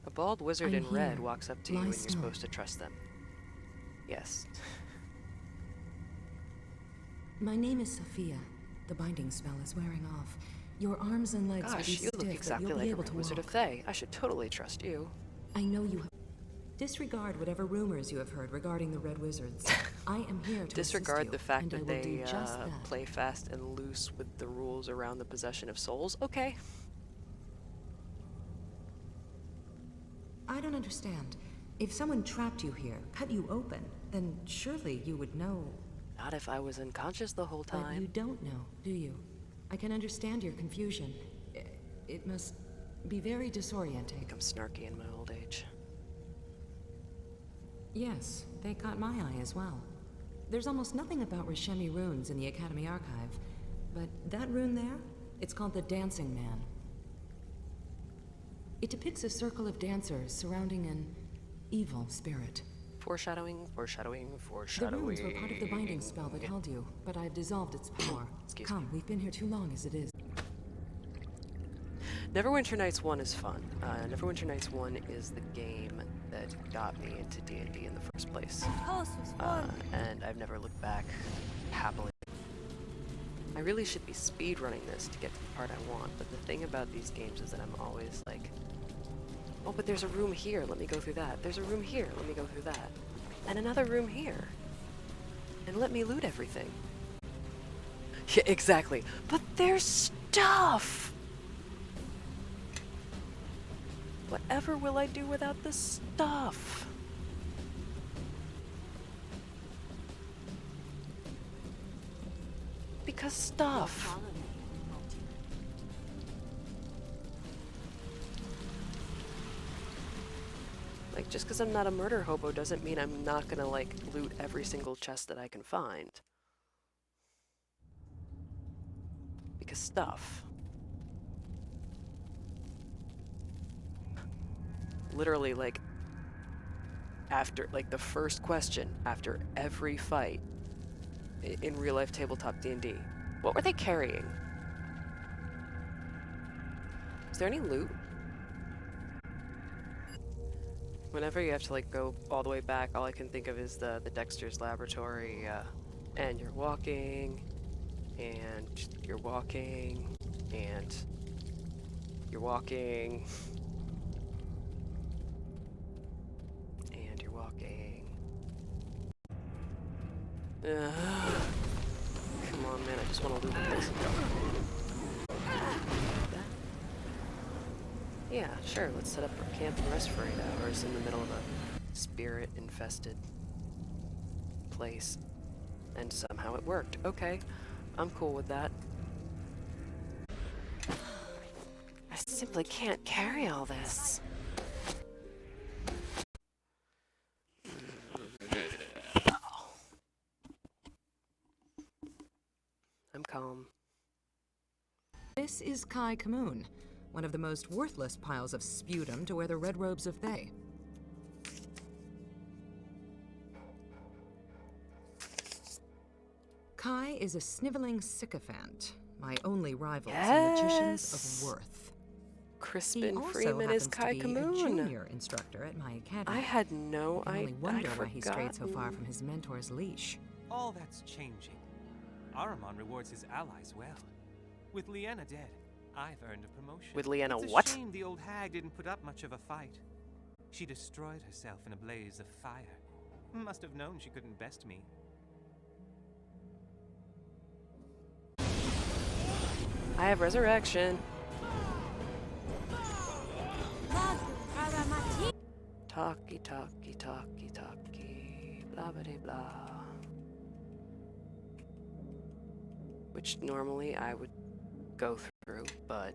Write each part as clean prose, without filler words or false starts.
A bald wizard I'm in red here. walks up to you Lie and you're still. supposed to trust them. Yes. My name is Sophia. The binding spell is wearing off. Your arms and legs will be Gosh, you stiff, look but exactly you'll be like a able real to Wizard of walk. Thay. I should totally trust you. I know you have... Disregard whatever rumors you have heard regarding the Red Wizards. I am here to Disregard assist you, the fact and I that will they do just that. play fast and loose with the rules around the possession of souls. Okay. I don't understand. If someone trapped you here, cut you open, then surely you would know. Not if I was unconscious the whole But time. you don't know, do you? I can understand your confusion. It must be very disorienting. I'm snarky in my old age. Yes, they caught my eye as well. There's almost nothing about Rishemi runes in the Academy archive, but that rune there, it's called the Dancing Man. It depicts a circle of dancers surrounding an evil spirit. Foreshadowing, foreshadowing, The foreshadowing. runes were part of the binding spell that held you, but I've dissolved its power. Come, we've been here too long as it is. Neverwinter Nights 1 is fun. Neverwinter Nights 1 is the game that got me into D&D in the first place. And I've never looked back happily. I really should be speedrunning this to get to the part I want, but the thing about these games is that I'm always like, oh, but there's a room here, let me go through that. There's a room here, let me go through that. And another room here. And let me loot everything. Yeah, exactly. But there's stuff! Whatever will I do without the stuff? Because stuff. Like, just because I'm not a murder hobo doesn't mean I'm not gonna, like, loot every single chest that I can find. Because stuff. Literally, like, after, like, the first question after every fight in real-life tabletop D&D, what were they carrying? Is there any loot? Whenever you have to, like, go all the way back, all I can think of is the Dexter's Laboratory, and you're walking, and you're walking, and you're walking, and you're walking. Come on, man, I just want to loot the place. Yeah, sure, let's set up our camp and rest for 8 hours in the middle of a spirit-infested place. And somehow it worked. Okay, I'm cool with that. I simply can't carry all this. I'm calm. This is Kai Kamoon, one of the most worthless piles of sputum to wear the red robes of Thay. Kai is a sniveling sycophant, my only rival in magicians of worth. Crispin He Freeman is also Kai happens to be a Kamoon. junior instructor at my academy. I had no I only wonder I'd why he strayed so far forgotten. from his mentor's leash. All that's changing. Ahriman rewards his allies well. With Leanna dead, I've earned a promotion. With Leanna it's a what? shame the old hag didn't put up much of a fight. She destroyed herself in a blaze of fire. Must have known she couldn't best me. I have resurrection. Talkie, talkie, talkie, talkie, blah blah blah. Which normally I would go through, but...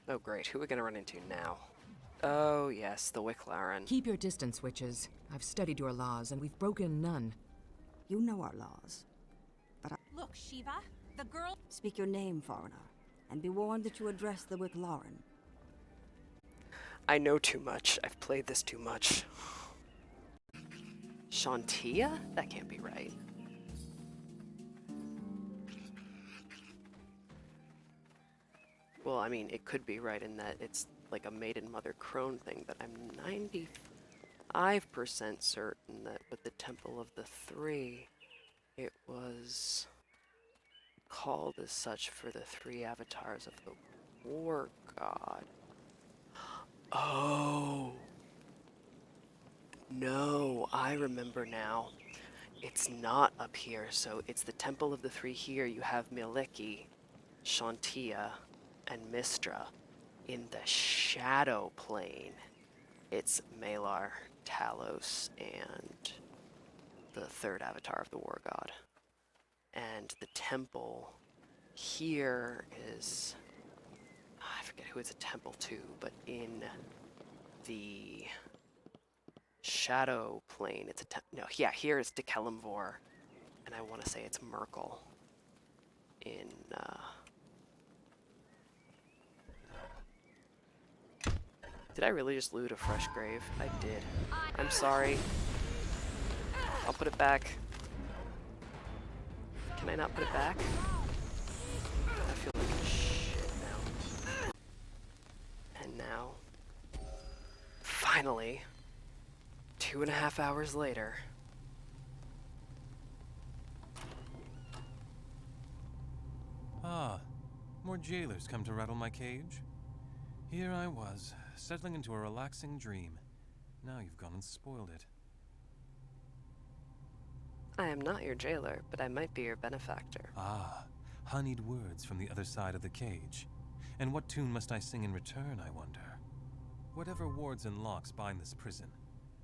Oh great, who are we gonna run into now? Oh yes, the Wicklaren. Keep your distance, witches. I've studied your laws, and we've broken none. You know our laws. But Look, Shiva, the girl... speak your name, foreigner, and be warned that you address the Wicklaren. I know too much. I've played this too much. Shantia? That can't be right. Well, I mean, it could be right in that it's like a maiden mother crone thing, but I'm 95% certain that with the Temple of the Three, it was called as such for the three avatars of the war god. Oh! No, I remember now. It's not up here, so it's the Temple of the Three here. You have Miliki, Shantia, and Mistra. In the Shadow Plane, it's Malar, Talos, and the third avatar of the war god. And the temple here is... I forget who it's a temple to, but in the Shadow Plane, it's a here it's Dekelimvor, and I want to say it's Merkel in Did I really just loot a fresh grave? I did. I'm sorry. I'll put it back. Can I not put it back? I feel like shit now. And now, finally, 2.5 hours later. Ah, more jailers come to rattle my cage. Here I was, settling into a relaxing dream. Now you've gone and spoiled it. I am not your jailer, but I might be your benefactor. Ah, honeyed words from the other side of the cage. And what tune must I sing in return, I wonder? Whatever wards and locks bind this prison,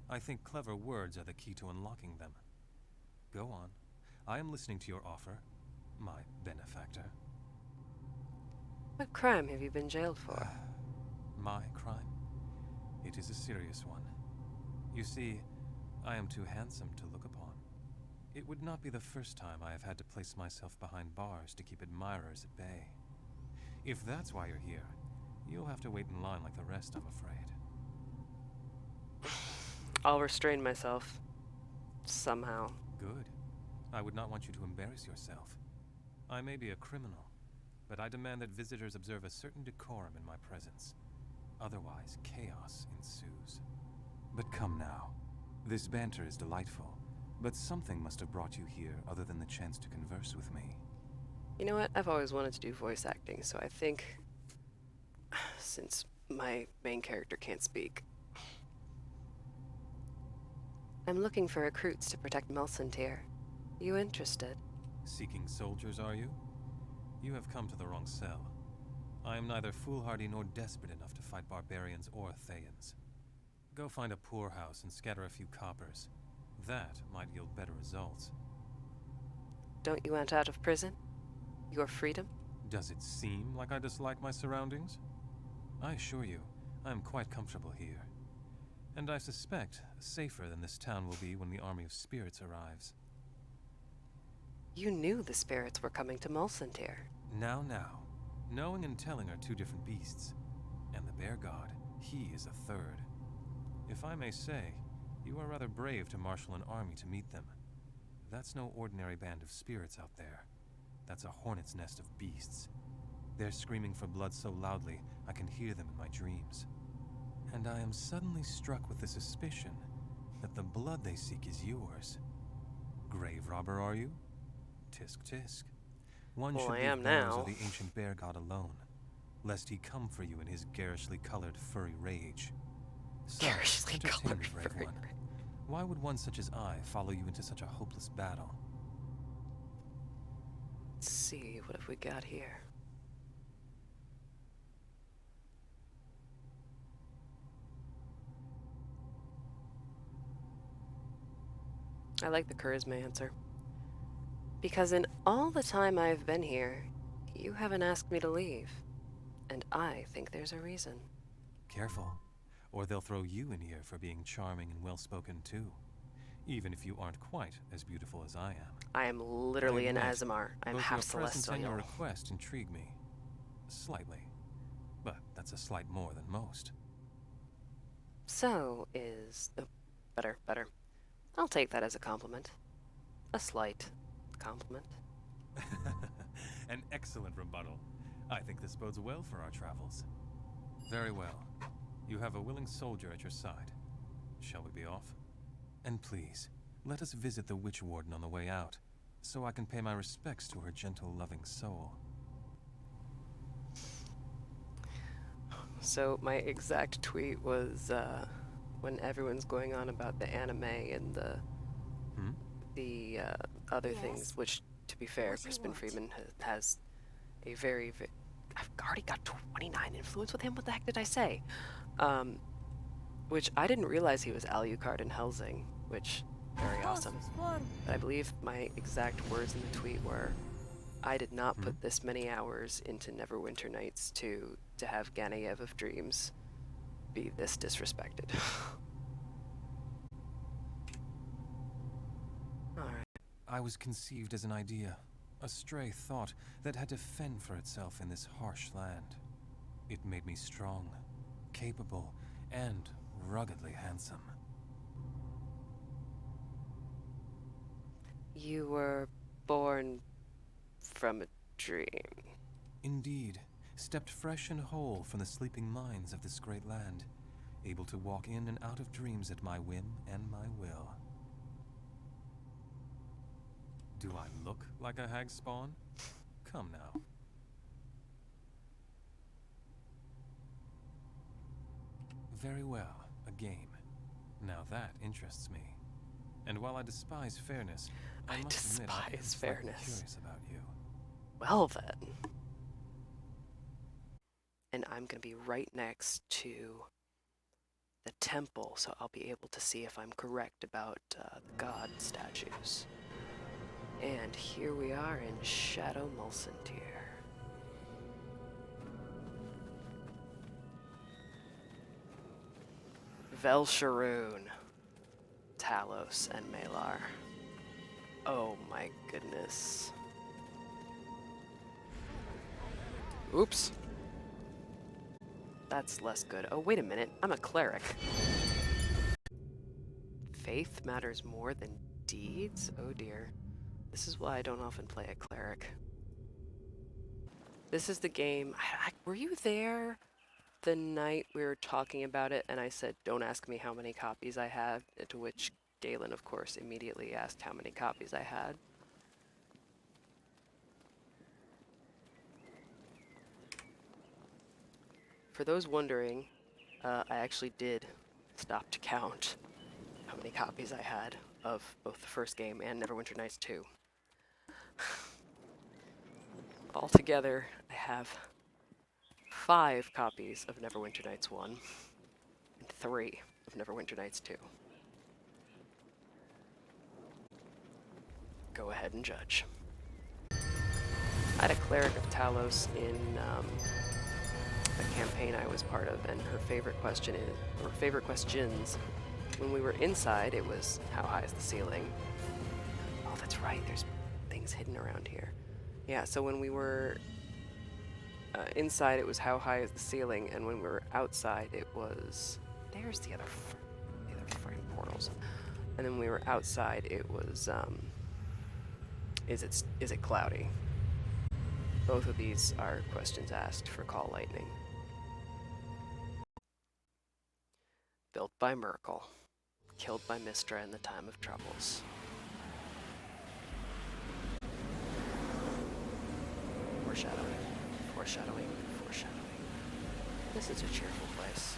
I think clever words are the key to unlocking them. Go on. I am listening to your offer, my benefactor. What crime have you been jailed for? My crime? It is a serious one. You see, I am too handsome to look upon. It would not be the first time I have had to place myself behind bars to keep admirers at bay. If that's why you're here, you'll have to wait in line like the rest, I'm afraid. I'll restrain myself. Somehow. Good. I would not want you to embarrass yourself. I may be a criminal, but I demand that visitors observe a certain decorum in my presence. Otherwise, chaos ensues. But come now. This banter is delightful, but something must have brought you here other than the chance to converse with me. You know what? I've always wanted to do voice acting, so I think, since my main character can't speak, I'm looking for recruits to protect Melcentir. You interested? Seeking soldiers, are you? You have come to the wrong cell. I am neither foolhardy nor desperate enough to fight barbarians or Thayans. Go find a poorhouse and scatter a few coppers. That might yield better results. Don't you want out of prison? Your freedom? Does it seem like I dislike my surroundings? I assure you, I am quite comfortable here. And I suspect safer than this town will be when the army of spirits arrives. You knew the spirits were coming to Melcentir. Now. Knowing and telling are two different beasts. And the bear god, he is a third. If I may say, you are rather brave to marshal an army to meet them. That's no ordinary band of spirits out there. That's a hornet's nest of beasts. They're screaming for blood so loudly, I can hear them in my dreams. And I am suddenly struck with the suspicion that the blood they seek is yours. Grave robber, are you? Tisk tisk. One should leave those of the ancient bear god alone, lest he come for you in his garishly colored furry rage. So, entertain me, brave one. Why would one such as I follow you into such a hopeless battle? Let's see, what have we got here? I like the charisma answer. Because in all the time I've been here, you haven't asked me to leave. And I think there's a reason. Careful, or they'll throw you in here for being charming and well-spoken too. Even if you aren't quite as beautiful as I am. I am literally an Azamar. I'm half celestial. Both your presence and your request intrigue me. Slightly. But that's a slight more than most. So is... Oh, better. I'll take that as a compliment. A slight compliment. An excellent rebuttal. I think this bodes well for our travels. Very well. You have a willing soldier at your side. Shall we be off? And please, let us visit the Witch Warden on the way out, so I can pay my respects to her gentle, loving soul. So my exact tweet was when everyone's going on about the anime and the other things, which, to be fair, Crispin Freeman has a very, I've already got 29 influence with him. What the heck did I say? Which I didn't realize he was Alucard and Helsing, which very awesome. But I believe my exact words in the tweet were, I did not put this many hours into Neverwinter Nights 2 to have Ganayev of Dreams be this disrespected. Alright. I was conceived as an idea, a stray thought that had to fend for itself in this harsh land. It made me strong, capable, and ruggedly handsome. You were born from a dream. Indeed, stepped fresh and whole from the sleeping minds of this great land, able to walk in and out of dreams at my whim and my will. Do I look like a hag spawn? Come now. Very well, a game. Now that interests me. And while I despise fairness, I must admit I am slightly curious about you. Well then. And I'm gonna be right next to the temple, so I'll be able to see if I'm correct about the god statues. And here we are in Shadow Mulsantir. Velsharoon, Talos, and Malar. Oh my goodness. Oops. That's less good. Oh, wait a minute. I'm a cleric. Faith matters more than deeds? Oh dear. This is why I don't often play a cleric. This is the game. Were you there the night we were talking about it and I said, don't ask me how many copies I have? To which Galen, of course, immediately asked how many copies I had. For those wondering, I actually did stop to count how many copies I had of both the first game and Neverwinter Nights 2. Altogether, I have 5 copies of Neverwinter Nights 1 and 3 of Neverwinter Nights 2. Go ahead and judge. I had a cleric of Talos in a campaign I was part of, and her favorite question is, or favorite questions, when we were inside, it was, how high is the ceiling? Oh, that's right, there's things hidden around here. Yeah, so when we were inside, it was how high is the ceiling, and when we were outside, it was, there's the other frame portals. And then when we were outside, it was, is it cloudy? Both of these are questions asked for Call Lightning. Built by Merkel. Killed by Mystra in the time of troubles. Foreshadowing. Foreshadowing. Foreshadowing. This is a cheerful place.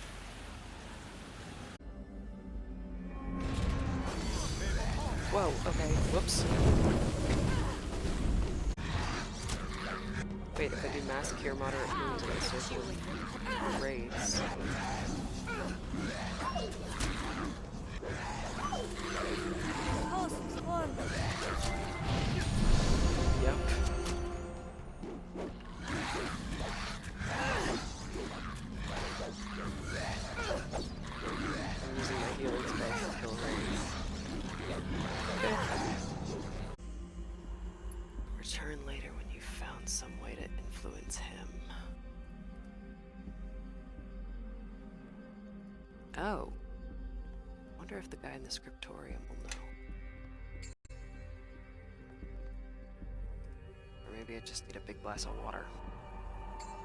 Whoa, okay, whoops. Wait, if I do mass cure moderate wounds and I circle raids. Yep. I'm using my healing spell to kill raids. Okay. Return later when you've found some way to influence him. Oh. Wonder if the guy in the scriptorium will know. Or maybe I just need a big glass of water.